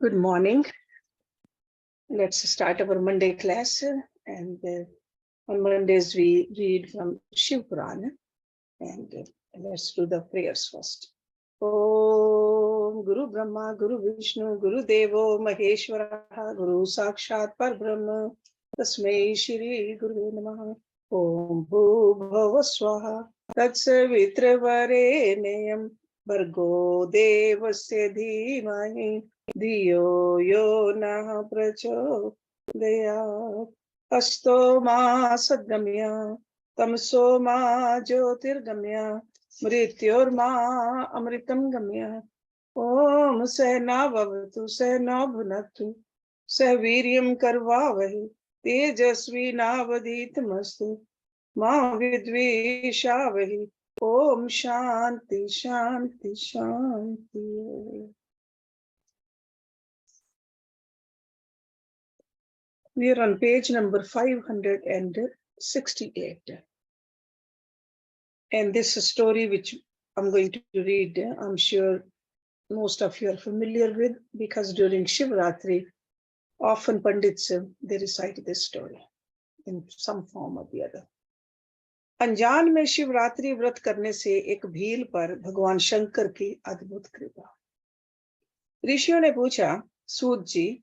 Good morning. Let's start our Monday class. And on Mondays, we read from Shiv Purana. And let's do the prayers first. Om Guru Brahma, Guru Vishnu, Guru Devo Maheshwara, Guru Sakshat Parbrahma, Tasmai Shri Guru Namaha. Om Bhuvava Swaha, Tatsavitra Vareneyam, Bhargo Devasya Dhimahi, Diyo Yo Nah Prachodayat. Asto Ma Sadgamya, Tamso Ma Jyotirgamya, Mrityorma Amritam Gamya. Om Sehna Bhavatu Sehna Bhunatu Sehviryam Karvavahi Tejasvi Navaditamastu Ma Vidvishavahi. Om Shanti Shanti Shanti. We are on page number 568. And this story which I'm going to read, I'm sure most of you are familiar with, because during Shivratri, often Pandits, they recite this story in some form or the other. अनजान में शिवरात्रि व्रत करने से एक भील पर भगवान शंकर की अद्भुत कृपा। ऋषियों ने पूछा, सूत जी,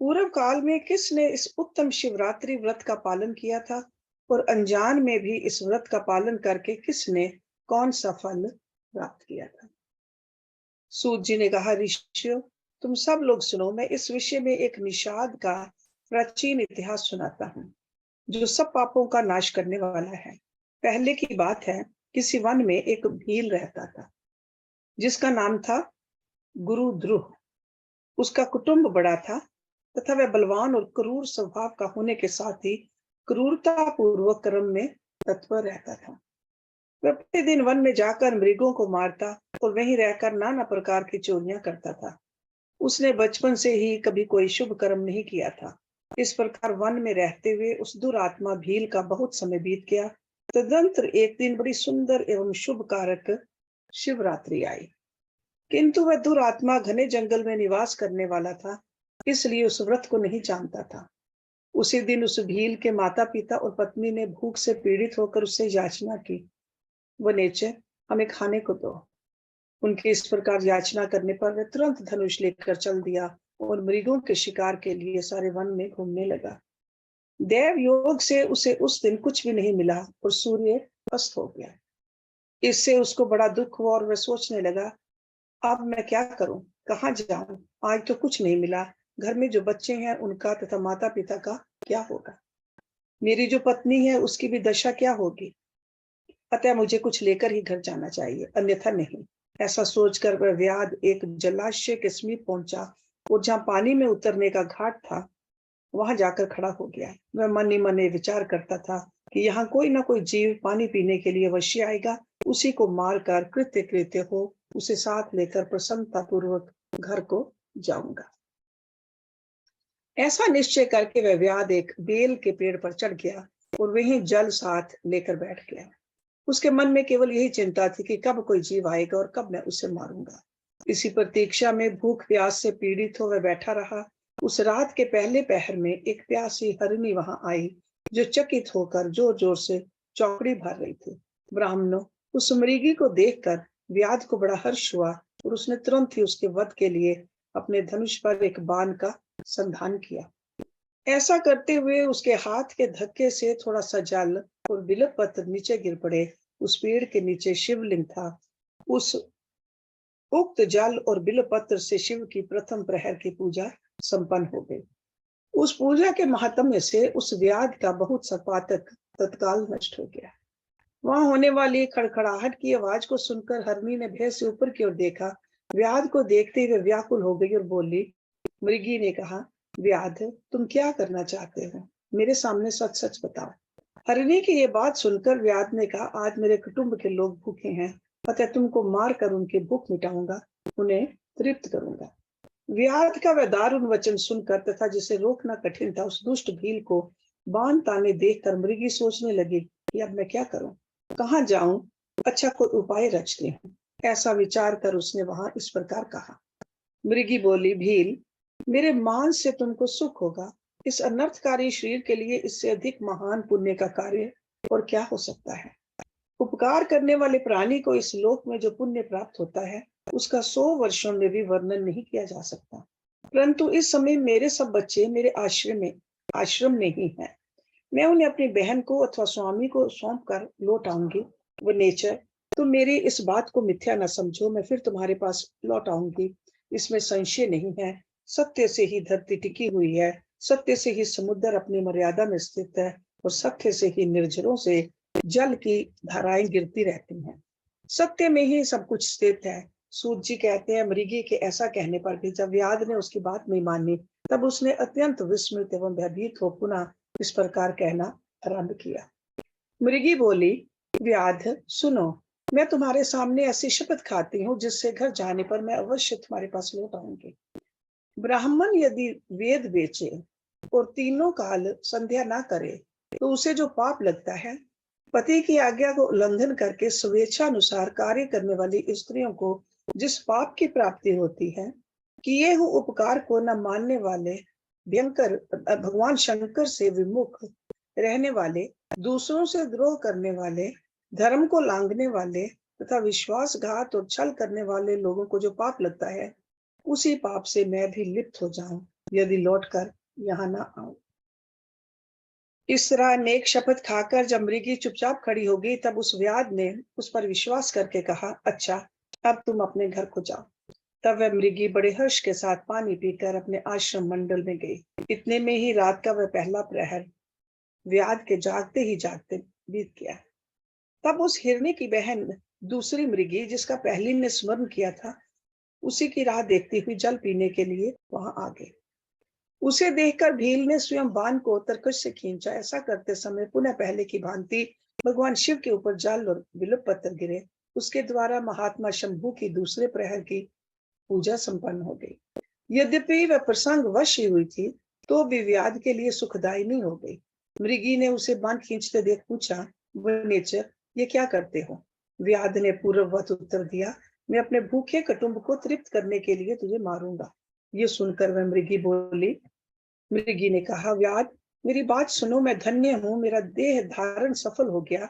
पूर्व काल में किसने इस उत्तम शिवरात्रि व्रत का पालन किया था, और अनजान में भी इस व्रत का पालन करके किसने कौन सा फल प्राप्त किया था? सूत जी ने कहा, ऋषियों, तुम सब लोग सुनो, मैं इस विषय में एक निषाद का प्राचीन इतिहास सुनाता हूँ, जो सब पापों का नाश करने वाला है। पहले की बात है, किसी वन में एक भील रहता था, जिसका नाम था गुरु ध्रुव। उसका कुटुंब बड़ा था तथा वह बलवान और क्रूर स्वभाव का होने के साथ ही क्रूरता पूर्वक कर्म में तत्पर रहता था। वह प्रतिदिन वन में जाकर मृगों को मारता और वहीं रहकर नाना प्रकार की चोरियां करता था। उसने बचपन से ही कभी कोई शुभ कर्म नहीं किया था। इस प्रकार वन में रहते हुए उस दुरात्मा भील का बहुत समय बीत गया। तदनंतर एक दिन बड़ी सुंदर एवं शुभ कारक शिवरात्रि आई, किंतु वह दुरात्मा घने जंगल में निवास करने वाला था, इसलिए उस व्रत को नहीं जानता था। उसी दिन उस भील के माता पिता और पत्नी ने भूख से पीड़ित होकर उससे याचना की, वनेचे, हमें खाने को दो। उनकी इस प्रकार याचना करने पर वह तुरंत धनुष लेकर चल दिया और मृगों के शिकार के लिए सारे वन में घूमने लगा। देव योग से उसे उस दिन कुछ भी नहीं मिला और सूर्य अस्त हो गया। इससे उसको बड़ा दुख हुआ और वह सोचने लगा, अब मैं क्या करूं, कहाँ जाऊं? आज तो कुछ नहीं मिला। घर में जो बच्चे हैं उनका तथा माता पिता का क्या होगा? मेरी जो पत्नी है उसकी भी दशा क्या होगी? अतः मुझे कुछ लेकर ही घर जाना चाहिए, अन्यथा नहीं। ऐसा सोचकर वह व्याध एक जलाशय के समीप पहुंचा और जहां पानी में उतरने का घाट था, वहां जाकर खड़ा हो गया। वह मन ही मन विचार करता था कि यहाँ कोई ना कोई जीव पानी पीने के लिए अवश्य आएगा, उसी को मारकर कृत्य कृत्य हो उसे साथ लेकर प्रसन्नता पूर्वक घर को जाऊंगा। ऐसा निश्चय करके वह व्याध एक बेल के पेड़ पर चढ़ गया और वहीं जल साथ लेकर बैठ गया। उसके मन में केवल यही चिंता थी कि कब कोई जीव आएगा और कब मैं उसे मारूंगा। इसी प्रतीक्षा में भूख प्यास से पीड़ित हो वह बैठा रहा। उस रात के पहले पहर में एक प्यासी हरिणी वहां आई, जो चकित होकर जोर जोर से चौकड़ी भर रही थी। ब्राह्मणों, उस मृगी को देखकर व्याध को बड़ा हर्ष हुआ और उसने तुरंत ही उसके वध के लिए अपने धनुष पर एक बाण का संधान किया। ऐसा करते हुए उसके हाथ के धक्के से थोड़ा सा जल और बिल्व पत्र नीचे गिर पड़े। उस पेड़ के नीचे शिवलिंग था। उस उक्त जल और बिल्व पत्र से शिव की प्रथम प्रहर की पूजा संपन्न हो गई। उस पूजा के महात्म्य से उस व्याध का बहुत सा पातक तत्काल नष्ट हो गया। वहां होने वाली खड़खड़ाहट की आवाज को सुनकर हरणी ने भय से ऊपर की ओर देखा। व्याध को देखते हुए व्याकुल हो गई और बोली। मृगी ने कहा, व्याध, तुम क्या करना चाहते हो? मेरे सामने सच सच बताओ। हरिणी की ये बात सुनकर व्याध ने कहा, आज मेरे कुटुंब के लोग भूखे हैं, अतः तुमको मार कर उनकी भूख मिटाऊंगा, उन्हें तृप्त करूंगा। व्याध का वह दारुण वचन सुनकर तथा जिसे रोकना कठिन था, उस दुष्ट भील को बाण ताने देखकर मृगी सोचने लगी कि अब मैं क्या करूं, कहाँ जाऊं, अच्छा कोई उपाय रचती हूँ। ऐसा विचार कर उसने वहां इस प्रकार कहा। मृगी बोली, भील, मेरे मांस से तुमको सुख होगा। इस अनर्थकारी शरीर के लिए इससे अधिक महान पुण्य का कार्य और क्या हो सकता है। उपकार करने वाले प्राणी को इस लोक में जो पुण्य प्राप्त होता है, उसका 100 वर्षों में भी वर्णन नहीं किया जा सकता। परंतु इस समय मेरे सब बच्चे मेरे आश्रम में ही हैं। मैं उन्हें अपनी बहन को अथवा स्वामी को सौंप कर लौट आऊंगी। वो नेचर, तुम मेरी इस बात को मिथ्या न समझो, मैं फिर तुम्हारे पास लौट आऊंगी, इसमें संशय नहीं है। सत्य से ही धरती टिकी हुई है, सत्य से ही समुद्र अपनी मर्यादा में स्थित है, और सत्य से ही निर्झरों से जल की धाराएं गिरती रहती हैं। सत्य में ही सब कुछ स्थित है। सूत जी कहते हैं, मृगी के ऐसा कहने पर भी जब व्याध ने उसकी बात नहीं मानी, तब उसने अत्यंत विस्मित एवं भयभीत हो पुनः इस प्रकार कहना आरंभ किया। मृगी बोली, व्याध सुनो, मैं तुम्हारे सामने ऐसी शपथ खाती हूँ जिससे घर जाने पर मैं अवश्य तुम्हारे पास लौट आऊंगी। ब्राह्मण यदि वेद बेचे और तीनों काल संध्या ना करे, तो उसे जो पाप लगता है, पति की आज्ञा को उल्लंघन करके स्वेच्छानुसार कार्य करने वाली स्त्रियों को जिस पाप की प्राप्ति होती है, किए हुए उपकार को न मानने वाले, भयंकर भगवान शंकर से विमुख रहने वाले, दूसरों से द्रोह करने वाले, धर्म को लांघने वाले तथा विश्वासघात और छल करने वाले लोगों को जो पाप लगता है, उसी पाप से मैं भी लिप्त हो जाऊं यदि लौटकर यहाँ ना आऊं। इस तरह नेक शपथ खाकर जब मृगी चुपचाप खड़ी हो गई, तब उस व्याध ने उस पर विश्वास करके कहा, अच्छा, अब तुम अपने घर को जाओ। तब वह मृगी बड़े हर्ष के साथ पानी पीकर अपने आश्रम मंडल में गई। इतने में ही रात का वह पहला प्रहर व्याध के जागते ही जागते बीत गया। तब उस हिरनी की बहन दूसरी मृगी, जिसका पहली ने स्मरण किया था, उसी की राह देखती हुई जल पीने के लिए वहां आ गई। उसे देखकर भील ने स्वयं बाण को तरकश से खींचा। ऐसा करते समय पुनः पहले की भांति भगवान शिव के ऊपर जल और बिल्व पत्थर गिरे। उसके द्वारा महात्मा शंभू की दूसरे प्रहर की पूजा संपन्न हो गई। यद्यपि वह प्रसंग वश ही हुई थी, तो भी व्याध के लिए सुखदायी नहीं हो गई। मृगी ने उसे बाण खींचते देख पूछा, वह नेचर, ये क्या करते हो। व्याध ने पूर्ववत उत्तर दिया, मैं अपने भूखे कुटुंब को तृप्त करने के लिए तुझे मारूंगा। ये सुनकर वह मृगी बोली। मृगी ने कहा, व्याध, मेरी बात सुनो, मैं धन्य हूं, मेरा देह धारण सफल हो गया,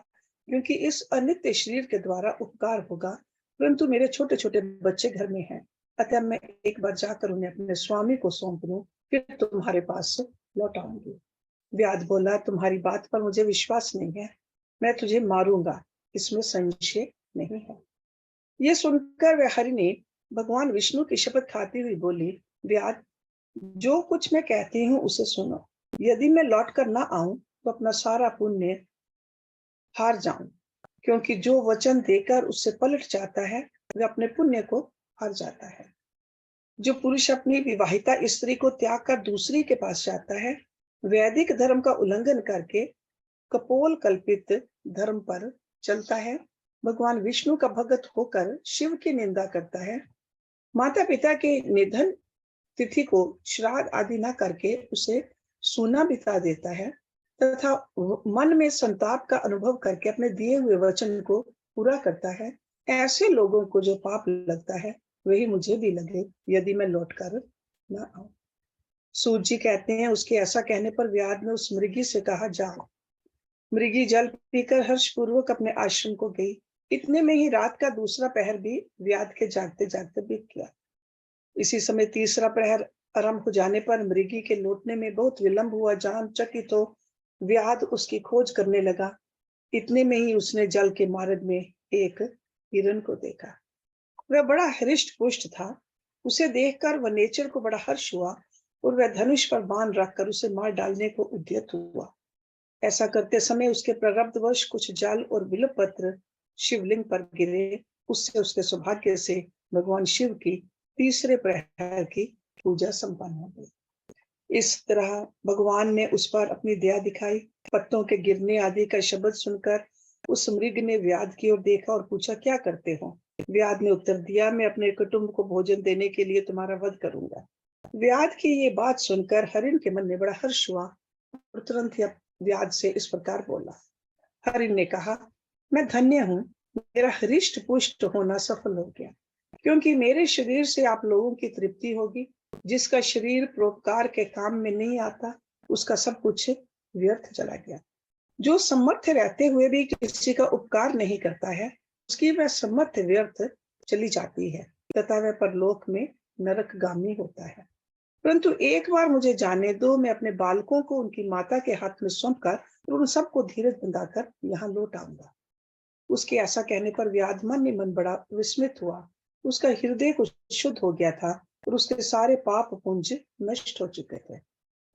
क्योंकि इस अनित्य शरीर के द्वारा उपकार होगा, परंतु मेरे छोटे छोटे बच्चे घर में हैं, अतः मैं एक बार जाकर उन्हें अपने स्वामी को सौंप दूं, फिर तुम्हारे पास लौट आऊंगी। व्याध बोला, तुम्हारी बात पर मुझे विश्वास नहीं है, मैं तुझे मारूंगा, इसमें संशय नहीं है। ये सुनकर वह हरिणी भगवान विष्णु की शपथ खाती हुई बोली, व्याध, जो कुछ मैं कहती हूँ उसे सुनो। यदि मैं लौट कर ना आऊं, तो अपना सारा पुण्य हार जाऊं, क्योंकि जो वचन देकर उससे पलट जाता है, वह अपने पुण्य को हार जाता है। जो पुरुष अपनी विवाहिता स्त्री को त्याग कर दूसरी के पास जाता है, वैदिक धर्म का उल्लंघन करके कपोल कल्पित धर्म पर चलता है, भगवान विष्णु का भक्त होकर शिव की निंदा करता है, माता पिता के निधन तिथि को श्राद्ध आदि न करके उसे सूना बिता देता है, तथा मन में संताप का अनुभव करके अपने दिए हुए वचन को पूरा करता है, ऐसे लोगों को जो पाप लगता है, वही मुझे भी लगे यदि मैं लौट कर न आऊं। सूत जी कहते हैं, उसके ऐसा कहने पर व्याध ने उस मृगी से कहा, जाओ। मृगी जल पीकर हर्षपूर्वक अपने आश्रम को गई। इतने में ही रात का दूसरा पहर भी व्याध के जागते जागते बीत गया। इसी समय तीसरा प्रहर आरंभ हो जाने पर मृगी के लौटने में बहुत विलंब हुआ। जान चकित तो व्याध उसकी खोज करने लगा। इतने में ही उसने जल के मार्ग में एक हिरण को देखा। वह बड़ा हृष्ट पुष्ट था। उसे देखकर वह नेचर को बड़ा हर्ष हुआ और वह धनुष पर बाण रखकर उसे मार डालने को उद्यत हुआ। ऐसा करते समय उसके प्रारब्धवश कुछ जल और बिल्व पत्र शिवलिंग पर गिरे। उससे उसके सौभाग्य से भगवान शिव की तीसरे प्रहर की पूजा संपन्न हो गई। इस तरह भगवान ने उस पर अपनी दया दिखाई। पत्तों के गिरने आदि का शब्द सुनकर उस मृग ने व्याध की ओर देखा और पूछा, क्या करते हो। व्याध ने उत्तर दिया, मैं अपने कुटुंब को भोजन देने के लिए तुम्हारा वध करूंगा। व्याध की ये बात सुनकर हरिण के मन में बड़ा हर्ष हुआ और तुरंत ही व्याध से इस प्रकार बोला। हरिण ने कहा, मैं धन्य हूं, मेरा हृष्ट पुष्ट होना सफल हो गया, क्योंकि मेरे शरीर से आप लोगों की तृप्ति होगी। जिसका शरीर परोपकार के काम में नहीं आता, उसका सब कुछ व्यर्थ चला गया। जो समर्थ रहते हुए भी किसी का उपकार नहीं करता है, उसकी वह समर्थ व्यर्थ चली जाती है तथा वह परलोक में नरकगामी होता है। परंतु एक बार मुझे जाने दो, मैं अपने बालकों को उनकी माता के हाथ में सौंपकर और उन सबको धीरज बंधाकर यहाँ लौट आऊंगा। उसके ऐसा कहने पर व्याधमन ने मन बड़ा विस्मित हुआ। उसका हृदय कुछ शुद्ध हो गया था और उसके सारे पाप पुंज नष्ट हो चुके थे।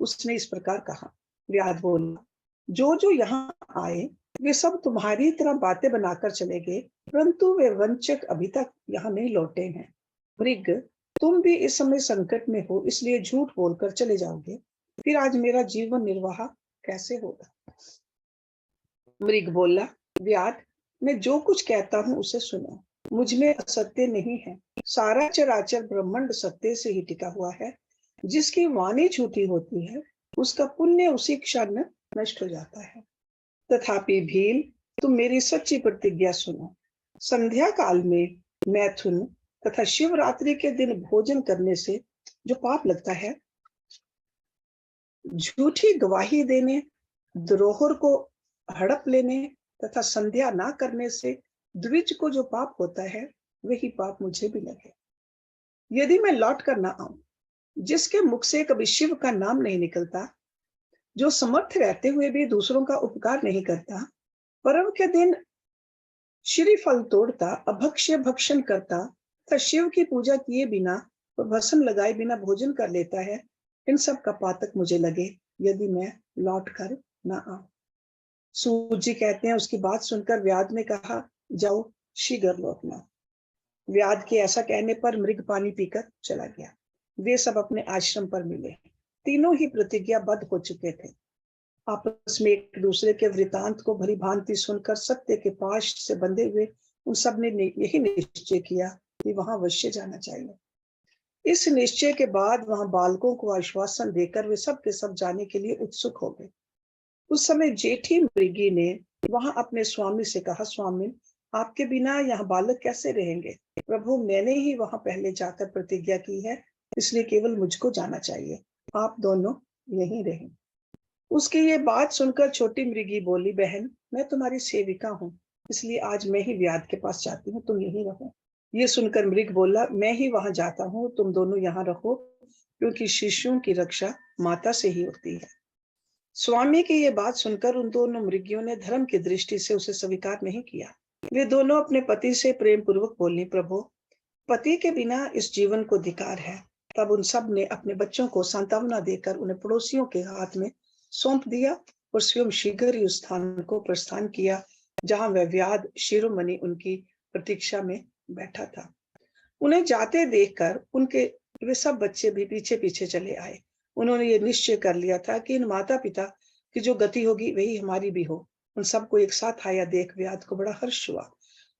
उसने इस प्रकार कहा। व्याध बोला, जो जो यहाँ आए वे सब तुम्हारी तरह बातें बनाकर चले गए, परंतु वे वंचक अभी तक यहाँ नहीं लौटे हैं। मृग, तुम भी इस समय संकट में हो, इसलिए झूठ बोलकर चले जाओगे। फिर आज मेरा जीवन निर्वाह कैसे होगा? मृग बोला, व्याध, मैं जो कुछ कहता हूँ उसे सुनो। मुझ में असत्य नहीं है। सारा चराचर ब्रह्मांड सत्य से ही टिका हुआ है। जिसकी वाणी झूठी होती है, उसका पुण्य उसी क्षण नष्ट हो जाता है। तथापि भील, तुम मेरी सच्ची प्रतिज्ञा सुनो। संध्या काल में मैथुन तथा शिवरात्रि के दिन भोजन करने से जो पाप लगता है, झूठी गवाही देने, द्रोहर को हड़प लेने तथा संध्या ना करने से द्विज को जो पाप होता है, वही पाप मुझे भी लगे। यदि मैं लौट कर ना आऊं, जिसके मुख से कभी शिव का नाम नहीं निकलता, जो समर्थ रहते हुए भी दूसरों का उपकार नहीं करता, पर्व के दिन श्री फल तोड़ता, अभक्ष्य भक्षण करता तथा शिव की पूजा किए बिना और भस्म लगाए बिना भोजन कर लेता है, इन सब का पातक मुझे लगे यदि मैं लौट कर ना आऊं। सूत जी कहते हैं, उसकी बात सुनकर व्याध ने कहा, जाओ शीघ्र लौटना। व्याध के ऐसा कहने पर मृग पानी पीकर चला गया। वे सब अपने आश्रम पर मिले। तीनों ही प्रतिज्ञाबद्ध हो चुके थे। आपस में एक दूसरे के वृतांत को भली भांति सुनकर सत्य के पाश से बंधे हुए उन सब ने यही निश्चय किया कि वहां अवश्य जाना चाहिए। इस निश्चय के बाद वहां बालकों को आश्वासन देकर वे सब के सब जाने के लिए उत्सुक हो गए। उस समय जेठी मृगी ने वहां अपने स्वामी से कहा, स्वामी, आपके बिना यहाँ बालक कैसे रहेंगे? प्रभु, मैंने ही वहां पहले जाकर प्रतिज्ञा की है, इसलिए केवल मुझको जाना चाहिए। आप दोनों यहीं रहें। उसकी ये बात सुनकर छोटी मृगी बोली, बहन, मैं तुम्हारी सेविका हूँ, इसलिए आज मैं ही व्याध के पास जाती हूँ, तुम यहीं रहो। ये सुनकर मृग बोला, मैं ही वहां जाता हूँ, तुम दोनों यहाँ रहो, क्योंकि शिशुओं की रक्षा माता से ही होती है। स्वामी की ये बात सुनकर उन दोनों मृगियों ने धर्म की दृष्टि से उसे स्वीकार नहीं किया। वे दोनों अपने पति से प्रेम पूर्वक बोली, प्रभु, पति के बिना इस जीवन को धिक्कार है। तब उन सब ने अपने बच्चों को सांत्वना देकर उन्हें पड़ोसियों के हाथ में सौंप दिया और स्वयं शीघ्र ही उस स्थान को प्रस्थान किया जहां वह व्याध शिरोमणि उनकी प्रतीक्षा में बैठा था। उन्हें जाते देखकर उनके वे सब बच्चे भी पीछे पीछे चले आए। उन्होंने ये निश्चय कर लिया था कि इन माता पिता की जो गति होगी वही हमारी भी हो। उन सबको एक साथ आया देख व्याध को बड़ा हर्ष हुआ।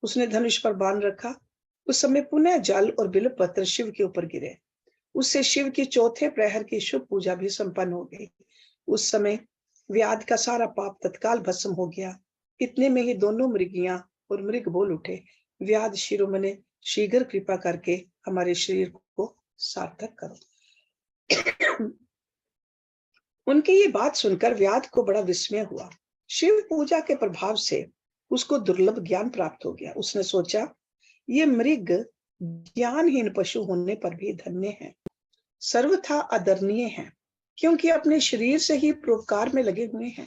उसने धनुष पर बाण रखा। उस समय पुनः जल और बिल्व पत्र शिव के ऊपर गिरे। उससे शिव की चौथे प्रहर की शुभ पूजा भी संपन्न हो गई। उस समय व्याध का सारा पाप तत्काल भस्म हो गया। इतने में ही दोनों मृगियां और मृग बोल उठे, व्याध शिरोमणि, शीघ्र कृपा करके हमारे शरीर को सार्थक करो। उनकी ये बात सुनकर व्याध को बड़ा विस्मय हुआ। शिव पूजा के प्रभाव से उसको दुर्लभ ज्ञान प्राप्त हो गया। उसने सोचा, ये मृग ज्ञानहीन पशु होने पर भी धन्य है, सर्वथा आदरणीय है, क्योंकि अपने शरीर से ही परोपकार में लगे हुए हैं।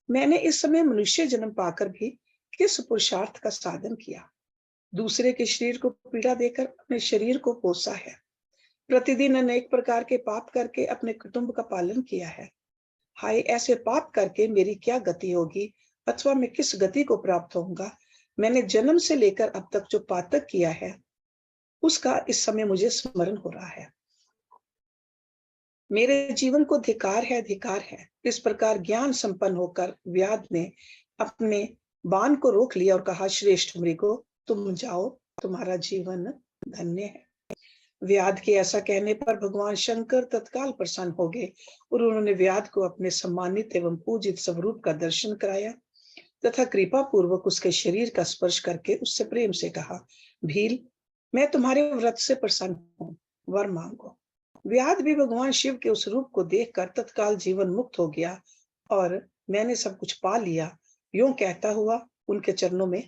मैंने इस समय मनुष्य जन्म पाकर भी किस पुरुषार्थ का साधन किया? दूसरे के शरीर को पीड़ा देकर अपने शरीर को पोसा है। प्रतिदिन अनेक प्रकार के पाप करके अपने कुटुंब का पालन किया है। हाय, ऐसे पाप करके मेरी क्या गति होगी, अथवा मैं किस गति को प्राप्त होऊंगा? मैंने जन्म से लेकर अब तक जो पातक किया है, उसका इस समय मुझे स्मरण हो रहा है। मेरे जीवन को धिक्कार है, धिक्कार है। इस प्रकार ज्ञान संपन्न होकर व्याध ने अपने बाण को रोक लिया और कहा, श्रेष्ठ मृगो, तुम जाओ, तुम्हारा जीवन धन्य है। व्याध के ऐसा कहने पर भगवान शंकर तत्काल प्रसन्न हो गए और उन्होंने व्याध को अपने सम्मानित एवं पूजित स्वरूप का दर्शन कराया तथा कृपा पूर्वक उसके शरीर का स्पर्श करके उससे प्रेम से कहा, भील, मैं तुम्हारे व्रत से प्रसन्न हूं, वर मांगो। व्याध भी भगवान शिव के उस रूप को देखकर तत्काल जीवन मुक्त हो गया और मैंने सब कुछ पा लिया, यूं कहता हुआ उनके चरणों में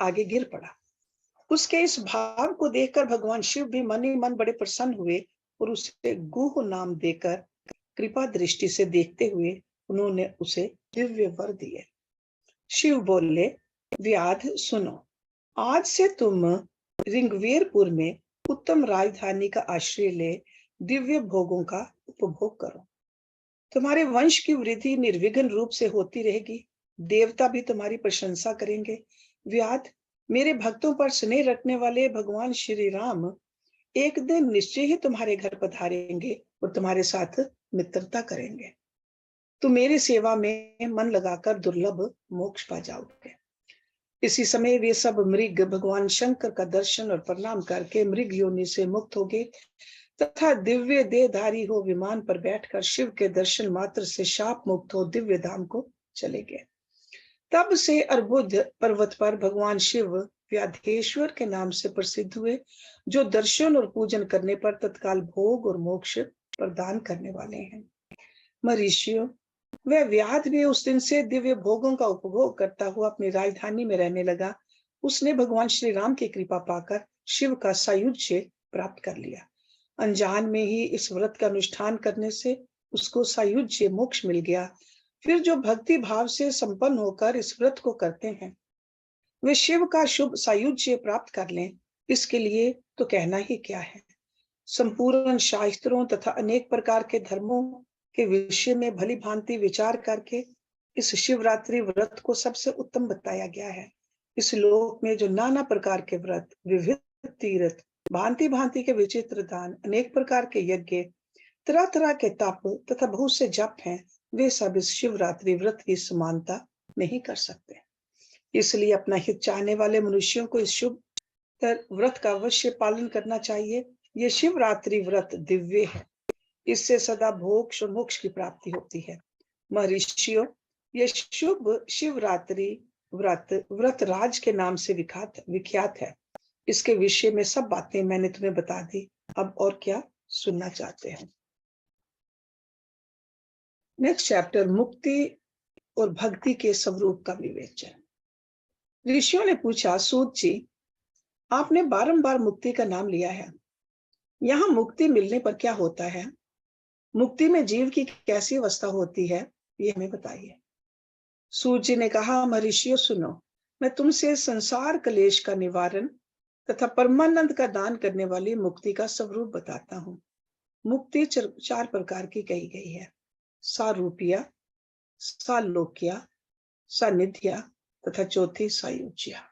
आगे गिर पड़ा। उसके इस भाव को देखकर भगवान शिव भी मन ही मन बड़े प्रसन्न हुए और उसे गुह नाम देकर कृपा दृष्टि से देखते हुए उन्होंने उसे दिव्य वर दिए। शिव बोले, व्याध सुनो, आज से तुम ऋग्वेरपुर में उत्तम राजधानी का आश्रय ले दिव्य भोगों का उपभोग करो। तुम्हारे वंश की वृद्धि निर्विघ्न रूप से होती रहेगी, देवता भी तुम्हारी प्रशंसा करेंगे। व्याध, मेरे भक्तों पर स्नेह रखने वाले भगवान श्री राम एक दिन निश्चय ही तुम्हारे घर पधारेंगे और तुम्हारे साथ मित्रता करेंगे। तुम मेरी सेवा में मन लगाकर दुर्लभ मोक्ष पा जाओगे। इसी समय वे सब मृग भगवान शंकर का दर्शन और प्रणाम करके मृग योनि से मुक्त हो गए तथा दिव्य देहधारी हो विमान पर बैठकर शिव के दर्शन मात्र से शाप मुक्त हो दिव्य धाम को चले गए। तब से अर्बुद पर्वत पर भगवान शिव व्याधेश्वर के नाम से प्रसिद्ध हुए, जो दर्शन और पूजन करने पर तत्काल भोग और मोक्ष प्रदान करने वाले हैं। महर्षियों, वह व्याध भी उस दिन से दिव्य भोगों का उपभोग करता हुआ अपनी राजधानी में रहने लगा। उसने भगवान श्री राम की कृपा पाकर शिव का सायुज्य प्राप्त कर लिया। अनजान में ही इस व्रत का अनुष्ठान करने से उसको सायुज्य मोक्ष मिल गया। फिर जो भक्ति भाव से संपन्न होकर इस व्रत को करते हैं, वे शिव का शुभ सायुज्य प्राप्त कर लें, इसके लिए तो कहना ही क्या है। संपूर्ण शास्त्रों तथा अनेक प्रकार के धर्मों के विषय में भली भांति विचार करके इस शिवरात्रि व्रत को सबसे उत्तम बताया गया है। इस लोक में जो नाना प्रकार के व्रत, विविध तीर्थ, भांति भांति के विचित्र दान, अनेक प्रकार के यज्ञ, तरह तरह के तप तथा बहुत से जप हैं, वे सब इस शिवरात्रि व्रत की समानता नहीं कर सकते। इसलिए अपना हित चाहने वाले मनुष्यों को इस शुभ व्रत का अवश्य पालन करना चाहिए। ये शिवरात्रि व्रत दिव्य है, इससे सदा भोग और मोक्ष की प्राप्ति होती है। महर्षियों, ये शुभ शिवरात्रि व्रत राज के नाम से विख्यात है। इसके विषय में सब बातें मैंने तुम्हें बता दी। अब और क्या सुनना चाहते हैं? नेक्स्ट चैप्टर, मुक्ति और भक्ति के स्वरूप का विवेचन। ऋषियों ने पूछा, सूत जी, आपने बारंबार मुक्ति का नाम लिया है, यहाँ मुक्ति मिलने पर क्या होता है? मुक्ति में जीव की कैसी अवस्था होती है, ये हमें बताइए। सूत जी ने कहा, महर्षियों सुनो, मैं तुमसे संसार कलेश का निवारण तथा परमानंद का दान करने वाली मुक्ति का स्वरूप बताता हूँ। मुक्ति चार प्रकार की कही गई है, सारूपिया, सालोक्या, सानिध्या तथा चौथी सायुज्या।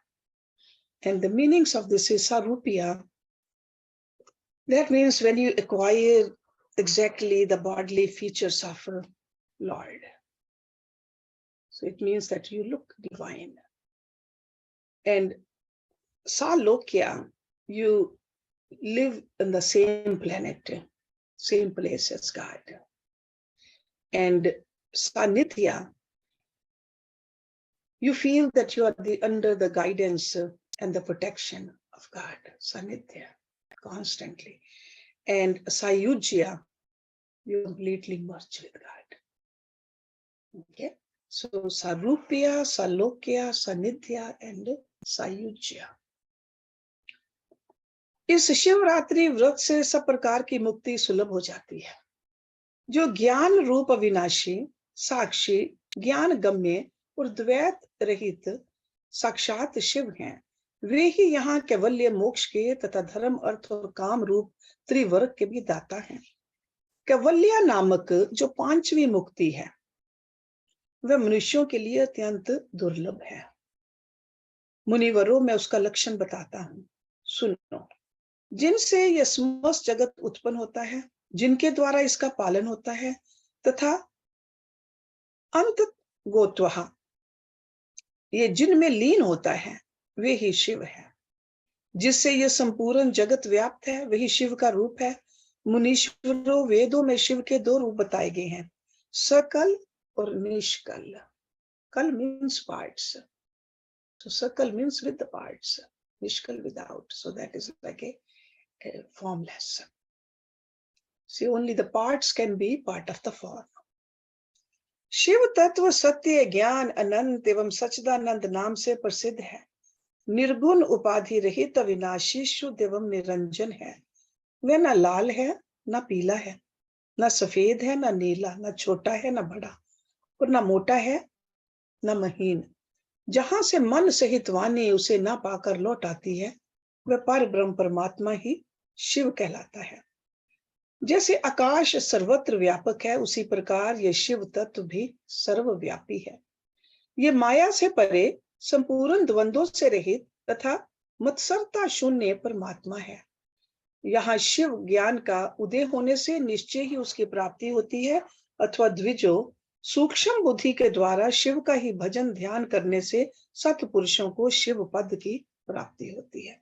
And the meanings of this is sarupya. That means when you acquire exactly the bodily features of a Lord. So it means that you look divine. And salokya, you live in the same planet, same place as God. And sanithya, you feel that you are under the guidance and the protection of God, sanithya, constantly. And sayujya, you completely merge with God. Okay, so sarupya, salokya, sanidhya and sayujya. इस शिवरात्रि व्रत से सब प्रकार की मुक्ति सुलभ हो जाती है। जो ज्ञान रूप अविनाशी, साक्षी, ज्ञान गम्य और द्वैत रहित साक्षात शिव हैं, वे ही यहाँ कैवल्य मोक्ष के तथा धर्म, अर्थ और काम रूप त्रिवर्ग के भी दाता हैं। कैवल्य नामक जो पांचवी मुक्ति है, वह मनुष्यों के लिए अत्यंत दुर्लभ है। मुनिवरों में उसका लक्षण बताता हूं, सुनो। जिनसे यह समस्त जगत उत्पन्न होता है, जिनके द्वारा इसका पालन होता है तथा अंत गोत्वहा, ये जिनमें लीन होता है, वे ही शिव है। जिससे यह संपूर्ण जगत व्याप्त है, वही शिव का रूप है। मुनीश्वरों, वेदों में शिव के दो रूप बताए गए हैं, सकल और निष्कल। Kal means parts. So sakal means with the parts, nishkal without. So that is like a formless. See, only the parts can be part of the form. Shiv तत्व सत्य ज्ञान अनंत एवं सच्चिदानंद नाम से प्रसिद्ध है। निर्गुण उपाधि रहित अविनाशी शुद्ध एवं निरंजन है। वह न लाल है न पीला है, न सफेद है न नीला, न छोटा है न बड़ा, और न मोटा है न महीन। जहां से मन सहित वाणी उसे न पाकर लौट आती है, वह पर ब्रह्म परमात्मा ही शिव कहलाता है। जैसे आकाश सर्वत्र व्यापक है, उसी प्रकार यह शिव तत्व भी सर्वव्यापी है। ये माया से परे, संपूर्ण द्वंद्वों से रहित तथा मत्सरता शून्य परमात्मा है। यहाँ शिव ज्ञान का उदय होने से निश्चय ही उसकी प्राप्ति होती है, अथवा द्विजो सूक्ष्म बुद्धि के द्वारा शिव का ही भजन ध्यान करने से सत्पुरुषों को शिव पद की प्राप्ति होती है।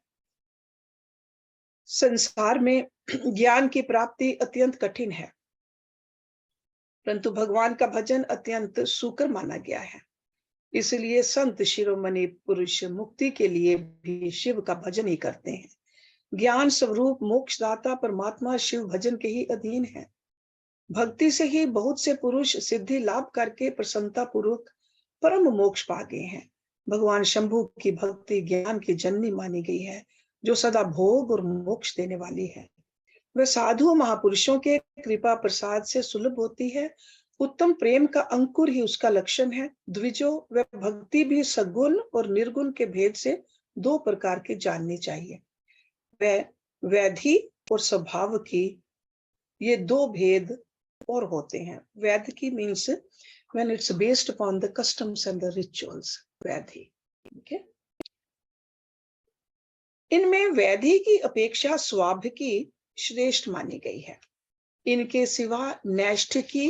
संसार में ज्ञान की प्राप्ति अत्यंत कठिन है, परंतु भगवान का भजन अत्यंत सुकर माना गया है। इसलिए संत शिरोमणि पुरुष मुक्ति के लिए भी शिव का भजन ही करते हैं। ज्ञान स्वरूप मोक्षदाता परमात्मा शिव भजन के ही अधीन है। भक्ति से ही बहुत से पुरुष सिद्धि लाभ करके प्रसन्नता पूर्वक परम मोक्ष पा गए हैं। भगवान शंभु की भक्ति ज्ञान की जननी मानी गई है, जो सदा भोग और मोक्ष देने वाली है। वह साधु महापुरुषों के कृपा प्रसाद से सुलभ होती है। उत्तम प्रेम का अंकुर ही उसका लक्षण है। द्विजो, वह भक्ति भी सगुण और निर्गुण के भेद से दो प्रकार की जाननी चाहिए। वह वैधि और स्वभाव की, ये दो भेद और होते हैं। वैध की means when it's based upon the customs and the rituals, vaidhi. okay? इनमें वैधि की अपेक्षा स्वाभिकी श्रेष्ठ मानी गई है। इनके सिवा नैष्ठिकी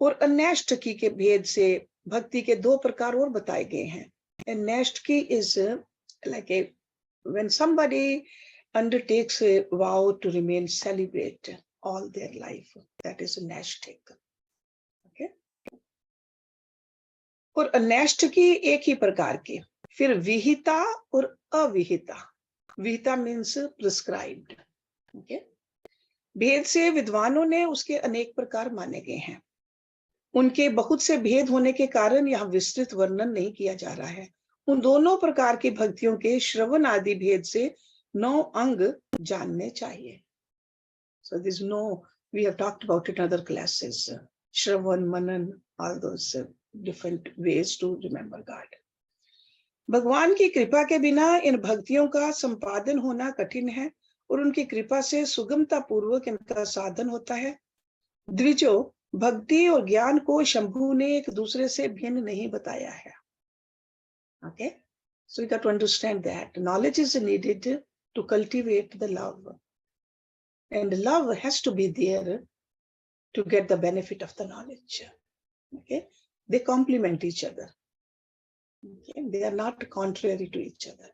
और अनैष्ठिकी के भेद से भक्ति के दो प्रकार और बताए गए हैं। नैष्ठिकी is like a when somebody undertakes a vow to remain celibate all their life, that is nashtik. Okay? और अनैष्ठिकी एक ही प्रकार की। फिर विहिता और अविहिता। विहिता मीन्स प्रिस्क्राइब्ड। okay? भेद से विद्वानों ने उसके अनेक प्रकार माने गए हैं। उनके बहुत से भेद होने के कारण यहाँ विस्तृत वर्णन नहीं किया जा रहा है। उन दोनों प्रकार की भक्तियों के श्रवण आदि भेद से 9 अंग जानने चाहिए। So there's no, we have talked about it in other classes. Shravan, Manan, all those different ways to remember God. भगवान की कृपा के बिना इन भक्तियों का संपादन होना कठिन है, और उनकी कृपा से सुगमता पूर्वक इनका साधन होता है। द्विजो, भक्ति और ज्ञान को शंभु ने एक दूसरे से भिन्न नहीं बताया है। Okay? So you got to understand that knowledge is needed to cultivate the love. And love has to be there to get the benefit of the knowledge. Okay? They complement each other. Okay? They are not contrary to each other.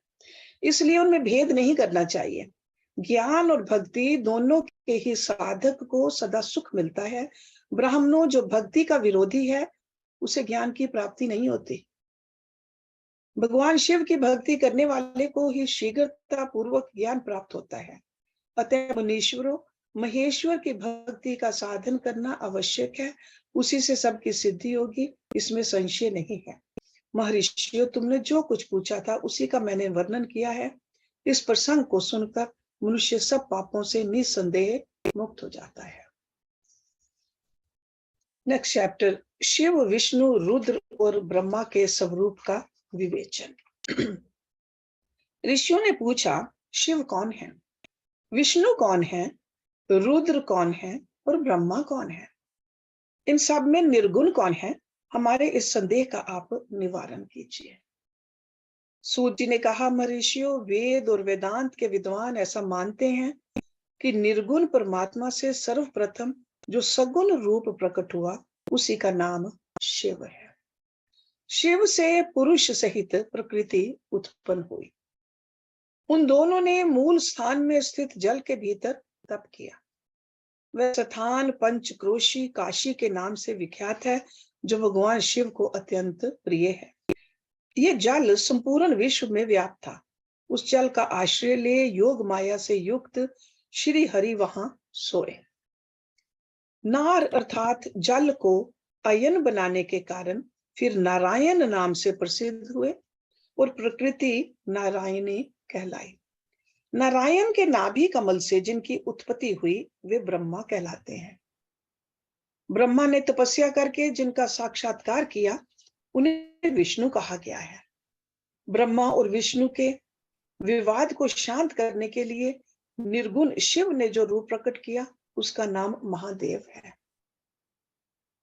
इसलिए उनमें भेद नहीं करना चाहिए। ज्ञान और भक्ति दोनों के ही साधक को सदा सुख मिलता है। ब्राह्मणों, जो भक्ति का विरोधी है, उसे ज्ञान की प्राप्ति नहीं होती। भगवान शिव की भक्ति करने वाले को ही शीघ्रता पूर्वक ज्ञान प्राप्त होता है। अतः मुनीश्वरों, महेश्वर की भक्ति का साधन करना आवश्यक है। उसी से सबकी सिद्धि होगी, इसमें संशय नहीं है। महर्षियों, तुमने जो कुछ पूछा था उसी का मैंने वर्णन किया है। इस प्रसंग को सुनकर मनुष्य सब पापों से निसंदेह मुक्त हो जाता है। नेक्स्ट चैप्टर, शिव, विष्णु, रुद्र और ब्रह्मा के स्वरूप का विवेचन। ऋषियों ने पूछा, शिव कौन है, विष्णु कौन है, रुद्र कौन है और ब्रह्मा कौन है? इन सब में निर्गुण कौन है? हमारे इस संदेह का आप निवारण कीजिए। सूत जी ने कहा, महर्षियों, वेद और वेदांत के विद्वान ऐसा मानते हैं कि निर्गुण परमात्मा से सर्वप्रथम जो सगुण रूप प्रकट हुआ, उसी का नाम शिव है। शिव से पुरुष सहित प्रकृति उत्पन्न हुई। उन दोनों ने मूल स्थान में स्थित जल के भीतर तप किया। वह स्थान पंचक्रोशी काशी के नाम से विख्यात है, जो भगवान शिव को अत्यंत प्रिय है। यह जल संपूर्ण विश्व में व्याप्त था। उस जल का आश्रय ले योग माया से युक्त श्री हरि वहां सोए। नार अर्थात जल को अयन बनाने के कारण फिर नारायण नाम से प्रसिद्ध हुए और प्रकृति नारायणी कहलाई। नारायण के नाभि कमल से जिनकी उत्पत्ति हुई वे ब्रह्मा कहलाते हैं। ब्रह्मा ने तपस्या करके जिनका साक्षात्कार किया उन्हें विष्णु कहा गया है। ब्रह्मा और विष्णु के विवाद को शांत करने के लिए निर्गुण शिव ने जो रूप प्रकट किया उसका नाम महादेव है।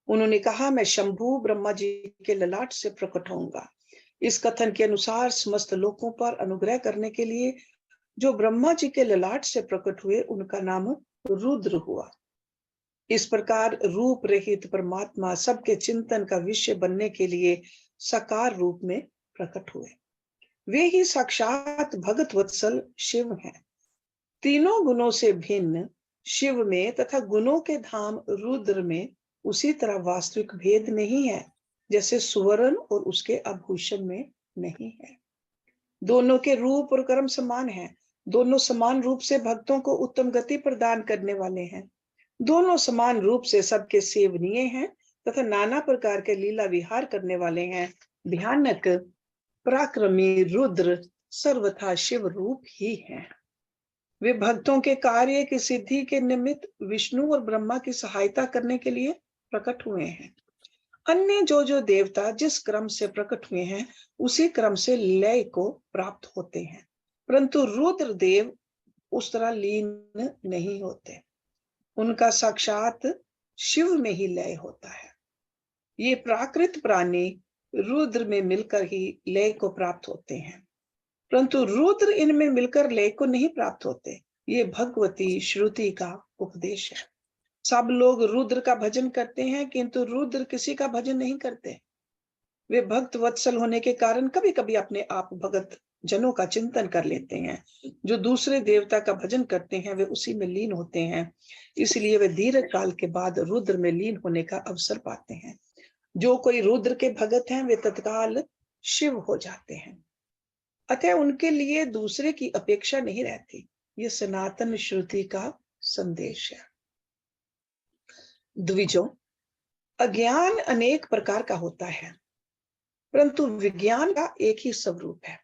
उन्होंने कहा, मैं शंभु ब्रह्मा जी के ललाट से प्रकट होऊंगा। इस कथन के अनुसार समस्त लोगों पर अनुग्रह करने के लिए जो ब्रह्मा जी के ललाट से प्रकट हुए उनका नाम रुद्र हुआ। इस प्रकार रूप रहित परमात्मा सबके चिंतन का विषय बनने के लिए साकार रूप में प्रकट हुए। वे ही साक्षात भगत वत्सल शिव हैं। तीनों गुणों से भिन्न शिव में तथा गुणों के धाम रुद्र में उसी तरह वास्तविक भेद नहीं है जैसे सुवर्ण और उसके आभूषण में नहीं है। दोनों के रूप और कर्म समान हैं। दोनों समान रूप से भक्तों को उत्तम गति प्रदान करने वाले हैं। दोनों समान रूप से सबके सेवनीय हैं तथा नाना प्रकार के लीला विहार करने वाले हैं। भयानक पराक्रमी रुद्र सर्वथा शिव रूप ही है। वे भक्तों के कार्य की सिद्धि के निमित्त विष्णु और ब्रह्मा की सहायता करने के लिए प्रकट हुए हैं। अन्य जो देवता जिस क्रम से प्रकट हुए हैं उसी क्रम से लय को प्राप्त होते हैं, परंतु रुद्र देव उस तरह लीन नहीं होते। उनका साक्षात शिव में ही लय होता है। ये प्राकृत प्राणी रुद्र में मिलकर ही लय को प्राप्त होते हैं, परंतु रुद्र इनमें मिलकर लय को नहीं प्राप्त होते। ये भगवती श्रुति का उपदेश है। सब लोग रुद्र का भजन करते हैं किंतु रुद्र किसी का भजन नहीं करते। वे भक्त वत्सल होने के कारण कभी कभी अपने आप भगत जनों का चिंतन कर लेते हैं। जो दूसरे देवता का भजन करते हैं वे उसी में लीन होते हैं, इसलिए वे दीर्घ काल के बाद रुद्र में लीन होने का अवसर पाते हैं। जो कोई रुद्र के भगत हैं वे तत्काल शिव हो जाते हैं। अतः उनके लिए दूसरे की अपेक्षा नहीं रहती। ये सनातन श्रुति का संदेश है। द्विजों, अज्ञान अनेक प्रकार का होता है, परंतु विज्ञान का एक ही स्वरूप है।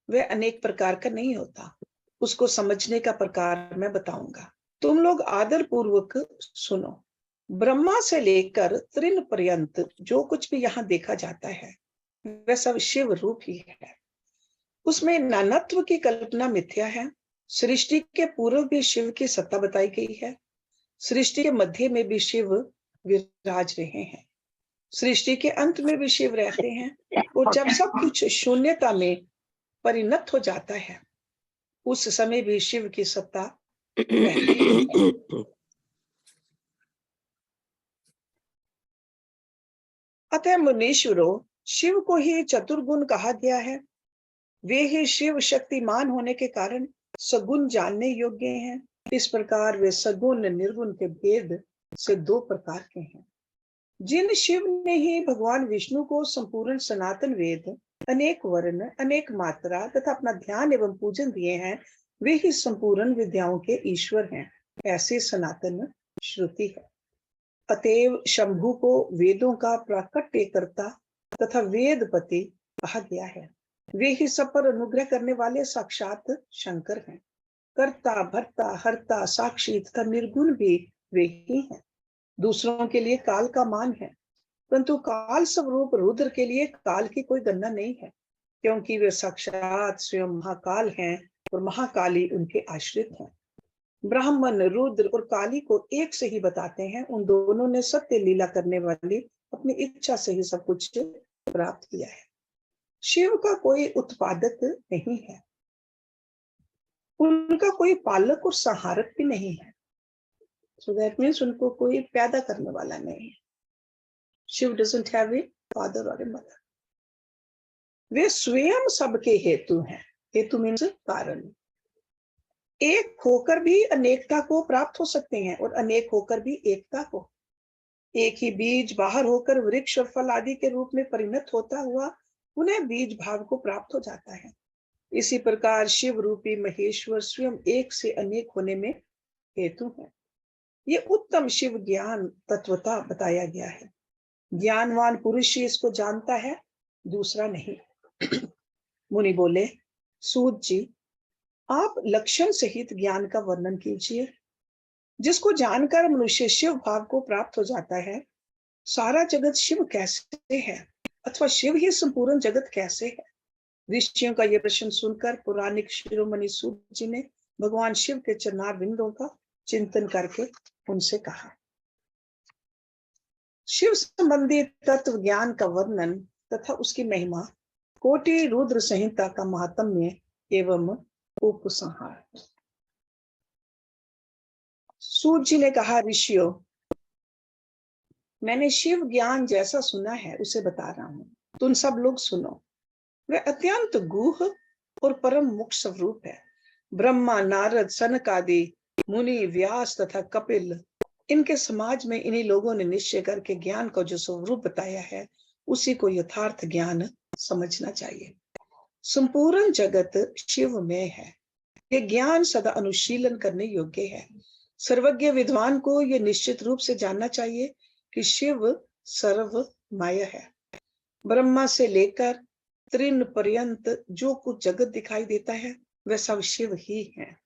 वह अनेक प्रकार का नहीं होता। उसको समझने का प्रकार मैं बताऊंगा। तुम लोग आदर पूर्वक सुनो। ब्रह्मा से लेकर तृण पर्यंत जो कुछ भी यहाँ देखा जाता है वह सब शिव रूप ही है। उसमें नानत्व की कल्पना मिथ्या है। सृष्टि के पूर्व भी शिव की सत्ता बताई गई है। सृष्टि के मध्य में भी शिव विराज रहे हैं। सृष्टि के अंत में भी शिव रहते हैं और जब सब कुछ शून्यता में परिणत हो जाता है उस समय भी शिव की सत्ता रहती है। अतः मुनीश्वरों, शिव को ही चतुर्गुण कहा गया है। वे ही शिव शक्तिमान होने के कारण सगुण जानने योग्य हैं। इस प्रकार वे सगुण निर्गुण के भेद से दो प्रकार के हैं। जिन शिव ने ही भगवान विष्णु को संपूर्ण सनातन वेद, अनेक वर्ण, अनेक मात्रा तथा अपना ध्यान एवं पूजन दिए हैं वे ही संपूर्ण विद्याओं के ईश्वर हैं, ऐसे सनातन श्रुति है। अतएव शंभु को वेदों का प्राकट्यकर्ता तथा वेदपति कहा गया है। वे ही सब पर अनुग्रह करने वाले साक्षात शंकर हैं। कर्ता, भर्ता, हर्ता, साक्षी तथा निर्गुण भी वे ही हैं। दूसरों के लिए काल का मान है, परंतु काल स्वरूप रुद्र के लिए काल की कोई गणना नहीं है, क्योंकि वे साक्षात स्वयं महाकाल हैं और महाकाली उनके आश्रित हैं। ब्राह्मण रुद्र और काली को एक से ही बताते हैं। उन दोनों ने सत्य लीला करने वाली अपनी इच्छा से ही सब कुछ प्राप्त किया है। शिव का कोई उत्पादक नहीं है, उनका कोई पालक और संहारक भी नहीं है। So that means उनको कोई पैदा करने वाला नहीं है। Shiv doesn't have a father or a mother. वे स्वयं सबके हेतु हैं। हेतु मीन्स कारण। एक होकर भी अनेकता को प्राप्त हो सकते हैं और अनेक होकर भी एकता को। एक ही बीज बाहर होकर वृक्ष और फल आदि के रूप में परिणत होता हुआ उन्हें बीज भाव को प्राप्त हो जाता है। इसी प्रकार शिव रूपी महेश्वर स्वयं एक से अनेक होने में हेतु है। ये उत्तम शिव ज्ञान तत्वता बताया गया है। ज्ञानवान पुरुष ही इसको जानता है, दूसरा नहीं। मुनि बोले, सूत जी, आप लक्षण सहित ज्ञान का वर्णन कीजिए, जिसको जानकर मनुष्य शिव भाव को प्राप्त हो जाता है। सारा जगत शिव कैसे है, अथवा शिव ही संपूर्ण जगत कैसे है? ऋषियों का यह प्रश्न सुनकर पौराणिक शिरोमणि सूत जी ने भगवान शिव के चरणार बिंदों का चिंतन करके उनसे कहा, शिव संबंधी तत्व ज्ञान का वर्णन तथा उसकी महिमा, कोटि रुद्र संहिता का महात्म्य एवं उपसंहार। सूत जी ने कहा, ऋषियों, मैंने शिव ज्ञान जैसा सुना है उसे बता रहा हूं, तुम सब लोग सुनो। वह अत्यंत गूढ़ और परम मुख्य स्वरूप है। ब्रह्मा, नारद, सनक आदि मुनि, व्यास तथा कपिल, इनके समाज में इन्हीं लोगों ने निश्चय करके ज्ञान का जो स्वरूप बताया है, उसी को यथार्थ ज्ञान समझना चाहिए। संपूर्ण जगत शिव में है। ये ज्ञान सदा अनुशीलन करने योग्य है। सर्वज्ञ विद्वान को यह निश्चित रूप से जानना चाहिए कि शिव सर्वमय है। ब्रह्मा से लेकर तृण पर्यंत जो कुछ जगत दिखाई देता है, वह सब शिव ही है।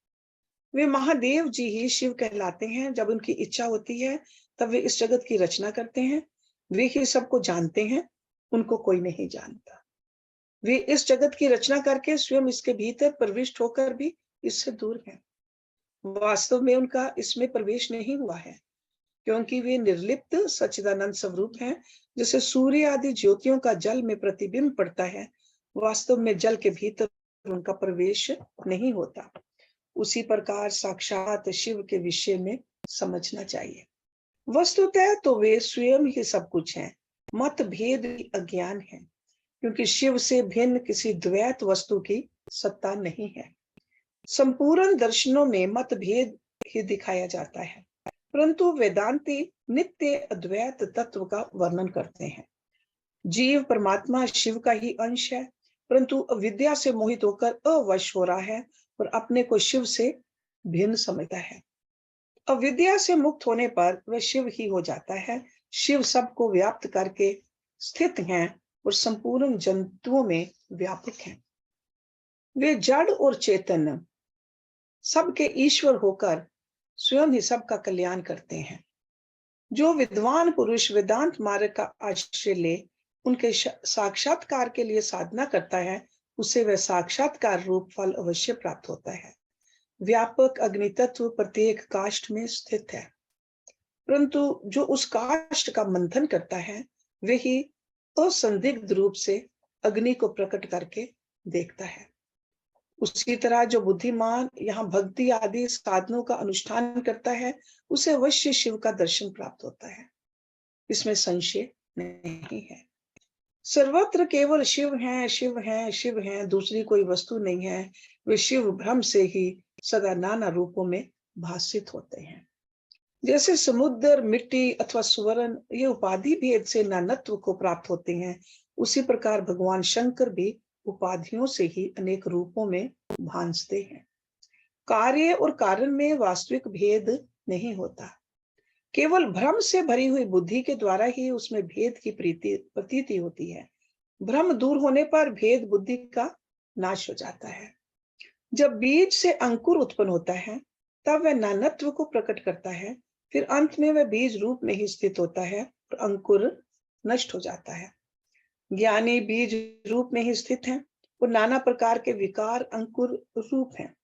वे महादेव जी ही शिव कहलाते हैं। जब उनकी इच्छा होती है तब वे इस जगत की रचना करते हैं। वे ही सबको जानते हैं, उनको कोई नहीं जानता। वे इस जगत की रचना करके स्वयं इसके भीतर प्रविष्ट होकर भी इससे दूर हैं। वास्तव में उनका इसमें प्रवेश नहीं हुआ है, क्योंकि वे निर्लिप्त सच्चिदानंद स्वरूप हैं। जैसे सूर्य आदि ज्योतियों का जल में प्रतिबिंब पड़ता है, वास्तव में जल के भीतर उनका प्रवेश नहीं होता। उसी प्रकार साक्षात शिव के विषय में समझना चाहिए। वस्तुतः तो वे स्वयं ही सब कुछ हैं। मतभेद अज्ञान है, क्योंकि शिव से भिन्न किसी द्वैत वस्तु की सत्ता नहीं है। संपूर्ण दर्शनों में मतभेद ही दिखाया जाता है, परंतु वेदांती नित्य अद्वैत तत्व का वर्णन करते हैं। जीव परमात्मा शिव का ही अंश है, परंतु अविद्या से मोहित होकर अवश हो रहा है और अपने को शिव से भिन्न समझता है। अविद्या से मुक्त होने पर वह शिव ही हो जाता है। शिव सबको व्याप्त करके स्थित हैं और संपूर्ण जंतुओं में व्यापक हैं। वे जड़ और चेतन सबके ईश्वर होकर स्वयं ही सबका कल्याण करते हैं। जो विद्वान पुरुष वेदांत मार्ग का आश्रय ले उनके साक्षात्कार के लिए साधना करता है, उसे वह साक्षात्कार रूप फल अवश्य प्राप्त होता है। व्यापक अग्नि तत्व प्रत्येक काष्ठ में स्थित है, परंतु जो उस काष्ठ का मंथन करता है, वही असंदिग्ध रूप से अग्नि को प्रकट करके देखता है। उसी तरह जो बुद्धिमान यहाँ भक्ति आदि साधनों का अनुष्ठान करता है, उसे अवश्य शिव का दर्शन प्राप्त होता है, इसमें संशय नहीं है। सर्वत्र केवल शिव है, शिव है, शिव है, दूसरी कोई वस्तु नहीं है। वे शिव भ्रम से ही सदा नाना रूपों में भासित होते हैं। जैसे समुद्र, मिट्टी अथवा स्वर्ण ये उपाधि भेद से नानत्व को प्राप्त होते हैं, उसी प्रकार भगवान शंकर भी उपाधियों से ही अनेक रूपों में भांसते हैं। कार्य और कारण में वास्तविक भेद नहीं होता, केवल भ्रम से भरी हुई बुद्धि के द्वारा ही उसमें भेद की प्रतीति होती है। भ्रम दूर होने पर भेद बुद्धि का नाश हो जाता है। जब बीज से अंकुर उत्पन्न होता है, तब वह नानत्व को प्रकट करता है। फिर अंत में वह बीज रूप में ही स्थित होता है और अंकुर नष्ट हो जाता है। ज्ञानी बीज रूप में ही स्थित हैं और नाना प्रकार के विकार अंकुर रूप हैं।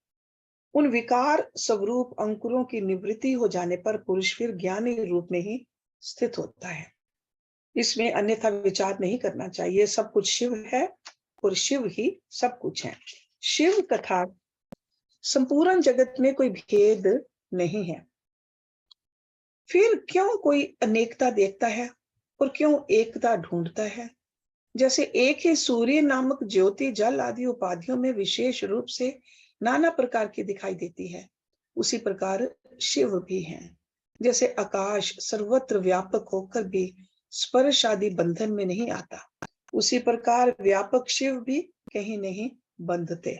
उन विकार स्वरूप अंकुरों की निवृत्ति हो जाने पर पुरुष फिर ज्ञानी रूप में ही स्थित होता है। इसमें अन्यथा विचार नहीं करना चाहिए। सब कुछ शिव है और शिव ही सब कुछ है। शिव तथा संपूर्ण जगत में कोई भेद नहीं है। फिर क्यों कोई अनेकता देखता है और क्यों एकता ढूंढता है? जैसे एक ही सूर्य नामक ज्योति जल आदि उपाधियों में विशेष रूप से नाना प्रकार की दिखाई देती है, उसी प्रकार शिव भी हैं। जैसे आकाश सर्वत्र व्यापक होकर भी स्पर्श आदि बंधन में नहीं आता, उसी प्रकार व्यापक शिव भी कहीं नहीं बंधते।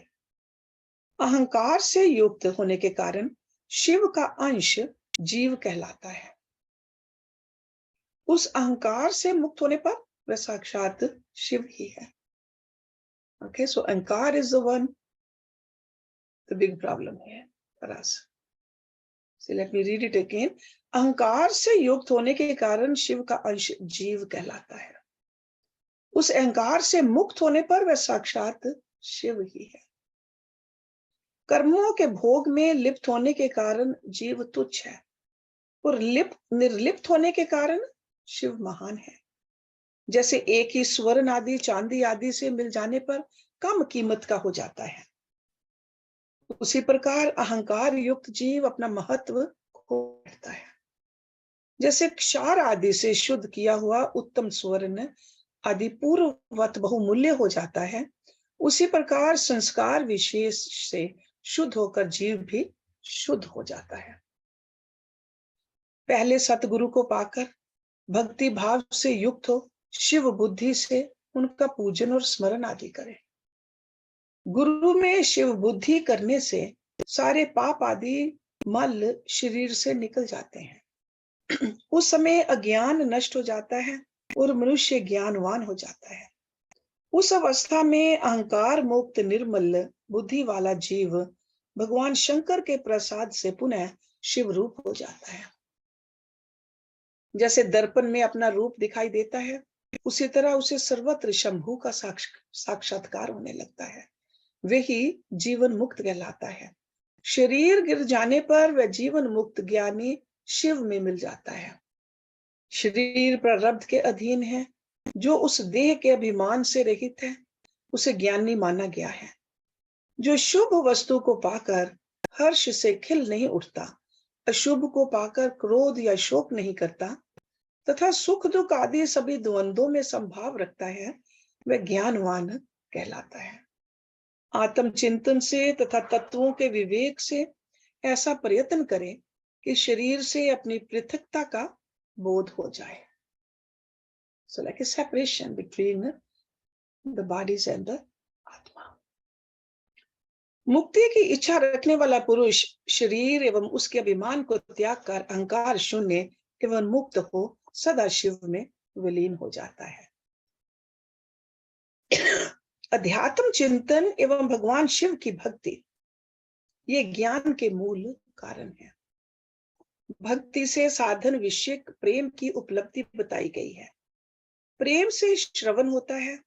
अहंकार से युक्त होने के कारण शिव का अंश जीव कहलाता है। उस अहंकार से मुक्त होने पर वह साक्षात शिव ही है। Okay, so ankar is the one, the big problem here for us. So let me read it again. अहंकार से युक्त होने के कारण शिव का अंश जीव कहलाता है। उस अहंकार से मुक्त होने पर वह साक्षात शिव ही है। कर्मों के भोग में लिप्त होने के कारण जीव तुच्छ है और निर्लिप्त होने के कारण शिव महान है। जैसे एक ही स्वर्ण आदि चांदी आदि से मिल जाने पर कम कीमत का हो जाता है, उसी प्रकार अहंकार युक्त जीव अपना महत्व खो बैठता है। जैसे क्षार आदि से शुद्ध किया हुआ उत्तम स्वर्ण आदि पूर्ववत बहुमूल्य हो जाता है, उसी प्रकार संस्कार विशेष से शुद्ध होकर जीव भी शुद्ध हो जाता है। पहले सतगुरु को पाकर भक्ति भाव से युक्त हो शिव बुद्धि से उनका पूजन और स्मरण आदि करें। गुरु में शिव बुद्धि करने से सारे पाप आदि मल शरीर से निकल जाते हैं। उस समय अज्ञान नष्ट हो जाता है और मनुष्य ज्ञानवान हो जाता है। उस अवस्था में अहंकार मुक्त निर्मल बुद्धि वाला जीव भगवान शंकर के प्रसाद से पुनः शिव रूप हो जाता है। जैसे दर्पण में अपना रूप दिखाई देता है, उसी तरह उसे सर्वत्र शंभू का साक्षात्कार होने लगता है। वही जीवन मुक्त कहलाता है। शरीर गिर जाने पर वह जीवन मुक्त ज्ञानी शिव में मिल जाता है। शरीर प्रारब्ध के अधीन है, जो उस देह के अभिमान से रहित है उसे ज्ञानी माना गया है। जो शुभ वस्तु को पाकर हर्ष से खिल नहीं उठता, अशुभ को पाकर क्रोध या शोक नहीं करता तथा सुख दुख आदि सभी द्वंद्वों में संभाव रखता है, वह ज्ञानवान कहलाता है। आत्म चिंतन से तथा तत्वों के विवेक से ऐसा प्रयत्न करें कि शरीर से अपनी पृथकता का बोध हो जाए। So like a separation between the bodies and the आत्मा। मुक्ति की इच्छा रखने वाला पुरुष शरीर एवं उसके अभिमान को त्याग कर अहंकार शून्य एवं मुक्त हो सदा शिव में विलीन हो जाता है। अध्यात्म चिंतन एवं भगवान शिव की भक्ति ये ज्ञान के मूल कारण है। भक्ति से साधन विषयक प्रेम की उपलब्धि बताई गई है। प्रेम से श्रवण होता है,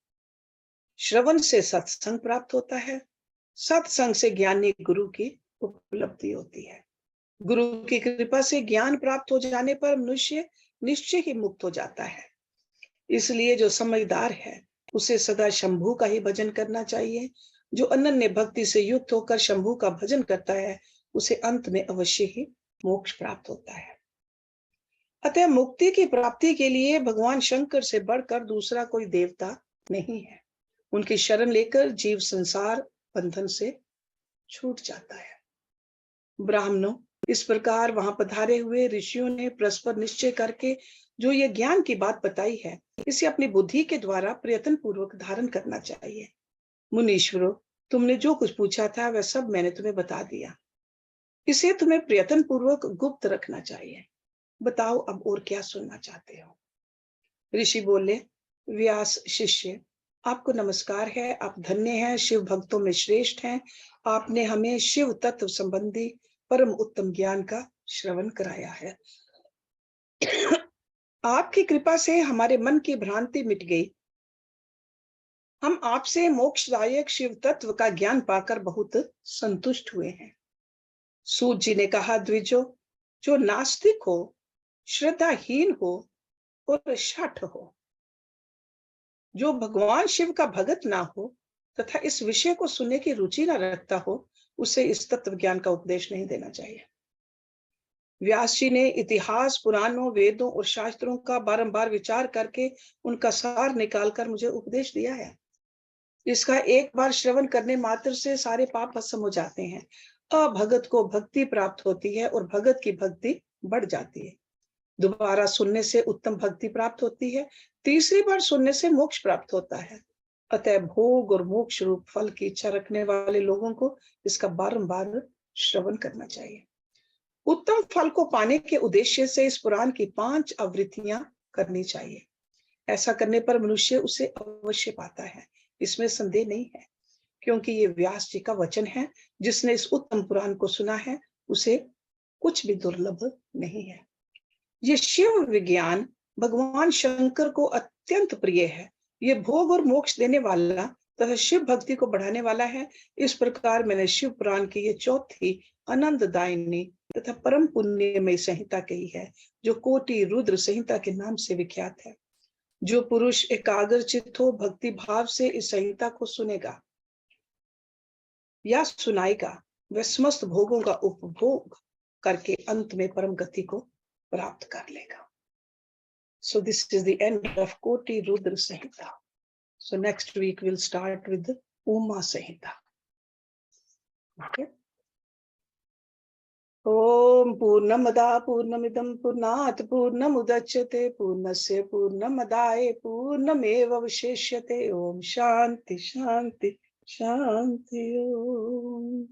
श्रवण से सत्संग प्राप्त होता है, सत्संग से ज्ञानी गुरु की उपलब्धि होती है। गुरु की कृपा से ज्ञान प्राप्त हो जाने पर मनुष्य निश्चय ही मुक्त हो जाता है। इसलिए जो समझदार है उसे सदा शंभू का ही भजन करना चाहिए। जो अनन्य भक्ति से युक्त होकर शंभू का भजन करता है उसे अंत में अवश्य ही मोक्ष प्राप्त होता है। अतः मुक्ति की प्राप्ति के लिए भगवान शंकर से बढ़कर दूसरा कोई देवता नहीं है। उनकी शरण लेकर जीव संसार बंधन से छूट जाता है। ब्राह्मणों, इस प्रकार वहां पधारे हुए ऋषियों ने परस्पर निश्चय करके जो ये ज्ञान की बात बताई है, इसे अपनी बुद्धि के द्वारा प्रयत्न पूर्वक धारण करना चाहिए। मुनीश्वरों, तुमने जो कुछ पूछा था वह सब मैंने तुम्हें बता दिया। इसे तुम्हें प्रयत्न पूर्वक गुप्त रखना चाहिए। बताओ अब और क्या सुनना चाहते हो। ऋषि बोले, व्यास शिष्य, आपको नमस्कार है। आप धन्य हैं, शिव भक्तों में श्रेष्ठ हैं। आपने हमें शिव तत्व संबंधी परम उत्तम ज्ञान का श्रवण कराया है। आपकी कृपा से हमारे मन की भ्रांति मिट गई। हम आपसे मोक्षदायक शिव तत्व का ज्ञान पाकर बहुत संतुष्ट हुए हैं। सूत जी ने कहा, द्विजो, जो नास्तिक हो, श्रद्धाहीन हो और शठ हो, जो भगवान शिव का भगत ना हो तथा इस विषय को सुनने की रुचि ना रखता हो, उसे इस तत्व ज्ञान का उपदेश नहीं देना चाहिए। व्यास जी ने इतिहास, पुराणों, वेदों और शास्त्रों का बारंबार विचार करके उनका सार निकालकर मुझे उपदेश दिया है। इसका एक बार श्रवण करने मात्र से सारे पाप भस्म हो जाते हैं। अभगत को भक्ति प्राप्त होती है और भगत की भक्ति बढ़ जाती है। दोबारा सुनने से उत्तम भक्ति प्राप्त होती है। तीसरी बार सुनने से मोक्ष प्राप्त होता है। अतः भोग और मोक्ष रूप फल की इच्छा रखने वाले लोगों को इसका बारंबार श्रवण करना चाहिए। उत्तम फल को पाने के उद्देश्य से इस पुराण की 5 आवृत्तियां करनी चाहिए। ऐसा करने पर मनुष्य उसे अवश्य पाता है, इसमें संदेह नहीं है, क्योंकि ये व्यास जी का वचन है। जिसने इस उत्तम पुराण को सुना है, उसे कुछ भी दुर्लभ नहीं है। ये शिव विज्ञान भगवान शंकर को अत्यंत प्रिय है। ये भोग और मोक्ष देने वाला तथा शिव भक्ति को बढ़ाने वाला है। इस प्रकार मैंने शिव पुराण की ये चौथी आनंददायिनी तथा परम पुण्यमय संहिता कही है, जो कोटि रुद्र संहिता के नाम से विख्यात है। जो पुरुष एकाग्रचित्त हो भक्ति भाव से इस संहिता को सुनेगा या सुनाएगा, वह समस्त भोगों का उपभोग करके अंत में परम गति को प्राप्त कर लेगा। So this is the end of Koti Rudra Samhita. So next week we'll start with the Uma Samhita. Okay. Om Purnamada Purnamidam Purnat Purnamudachyate Purnasya Purnamadaye Purnameva Visheshyate. Om Shanti Shanti Shanti Om.